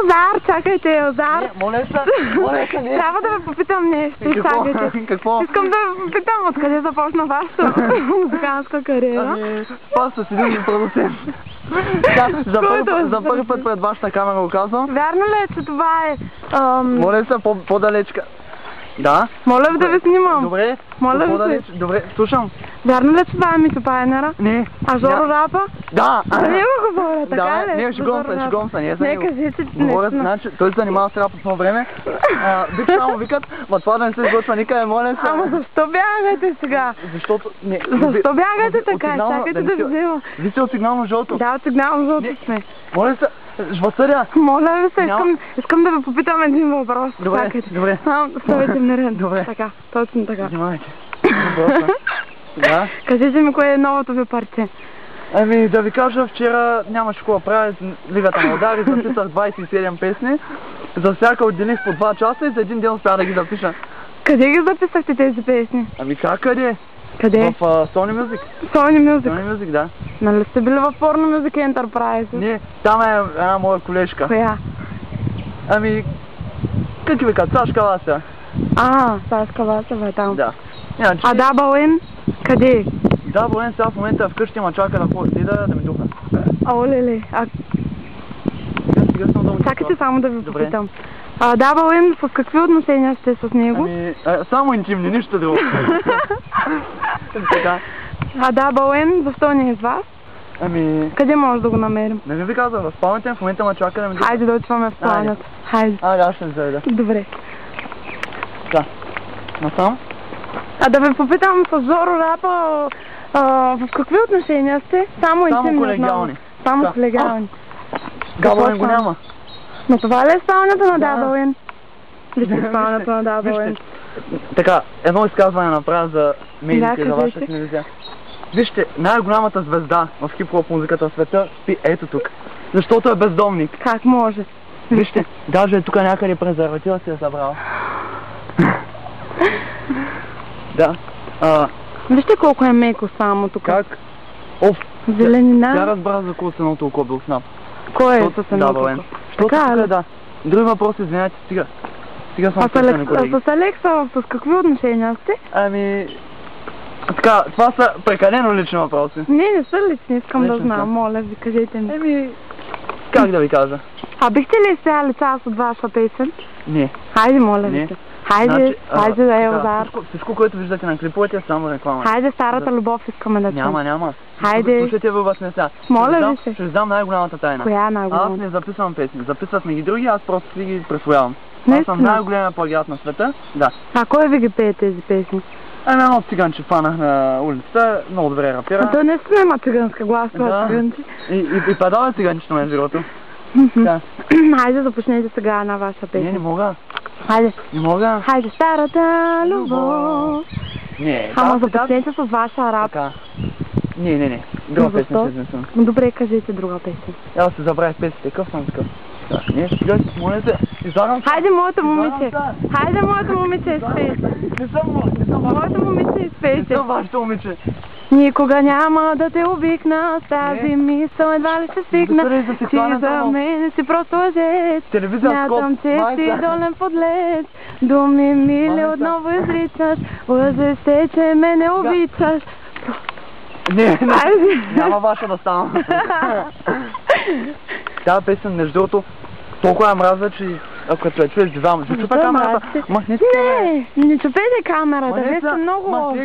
Елзар, чакайте, Елзар. Не, моля се, не. Трябва да ви попитам нещо, чакайте. Какво? Искам да ви попитам откъде започна вашата музикантска кариера. Ами, паста си един продуцент. За първи път пред вашата камера го казвам. Вярно ли е, че това е... Моля се, по-далечка. Да? Моля ви да ви снимам. Добре. Моля ви се. Добре, слушам. Вярно ли е, че това е Митьо Пайнера? Не. А Жоро Рапа? Да. За него говоря, така ли? Не, шегувам се, не е за него. Не, кажете, говоря, значи, той се занимава с рапа по време. Вик само викат, ма това да не се изготвя никъде, моля се. Ама защо бягате сега? Защото... Защо бягате така? Чакайте да ви взема. Ви сте от сигнално жълто. Да, от сигнално жълто сме. Моля се, жвасъря. Моля ви се, искам да ви попитам един въпрос. Добре, добре. Ставайте ми ред. Добре. Така, точно така. Внимавайте. Да. Кажете ми кое е новото ви парче. Ами да ви кажа, вчера нямаше какво правя, Лигата на удари, записах 27 песни. За всяка отделих по 2 часа и за един ден успях да ги запиша. Къде ги записахте тези песни? Ами как къде? Къде? В Sony Music. Sony Music? Sony Music, да. Нали сте били в Porno Music Enterprise? Не, там е една моя колежка. Коя? Ами, как ви казват, Сашка Вася. Сашка Васева е там. Да. А Double N? Къде? Double N сега в момента вкъщи, ма чака да ходи да ми духа. Оле-ле, чакайте само да ви попитам. Double N, с какви отношения сте с него? Ами, само интимни, нищо друго. Така. А Double N, защо не е с вас? Ами... Къде може да го намерим? Не ви казах, в спалнята в момента ма чака да ми духа. Хайде да отиваме в спалнята. Хайде. Аз ще ви заведа. Добре. Да. Насам? Да ви попитам с Жоро Рапа, в какви отношения сте? Само колегиални. Само колегиални. Double N го няма. Но това ли е спалнята на Double N? Вижте спалнята на Double N. Така, едно изказване направя за медиите, за вашата телевизия. Вижте, най-голямата звезда в хип-хоп музиката в света спи ето тук. Защото е бездомник. Как може? Вижте, даже тук някъде презерватива си е събрал. Да. Вижте колко е меко само тук. Как? Зеленина. Тя разбра за колко се толкова бил снап. Кой е с едното? Така е, да. Други въпроси, извинявайте, стига. Стига съм свързани, колеги. А с Алекса, с какви отношения сте? Ами... Така, това са прекалено лични въпроси. Не са лични, искам да знам, моля ви, кажете ми. Еми... Как да ви кажа? Бихте ли изпяли част от ваша песен? Не. Хайде, моля ви се. Хайде, хайде да е Елзар. Всичко, което виждате на клиповете е само реклама. Хайде, старата любов искаме да чуем. Няма. Хайде. Слушайте ви вас сега. Моля ви се. Ще ви дам най-голямата тайна. Коя е най-голямата? Аз не записвам песни. Записват ми ги други, аз просто си ги присвоявам. Аз съм най-големия плагиат на света. Да. А кой ви ги пее тези песни? Едно циганче фанах на улицата, много добре рапира. Той наистина има циганска глас, това циганче. И падава циганчето на живото. Хайде, започнете сега на ваша песен. Не мога. Хайде. Не мога. Хайде, старата любов. Не, ама започнете с ваша рап. Така. Не. Друга песен ще измислям. Добре, кажете друга песен. Аз се забравих песните, какъв съм такъв. Не, сега моля се, излагам се. Хайде, моето момиче. Хайде, моето момиче, изпейте. Не съм моето момиче, изпейте. Не съм вашето момиче. Никога няма да те обикна, с тази мисъл едва ли се свикна. Ти за мен си просто лъжец. Смятам, че си долен подлец. Думи мили отново изричаш. Лъжеш се, че ме не обичаш. Не, няма ваша да ставам. Тази песен, между другото, толкова я мразя, че ако я чуеш двама, ще чупя камерата. Не чупете камерата, вие сте много...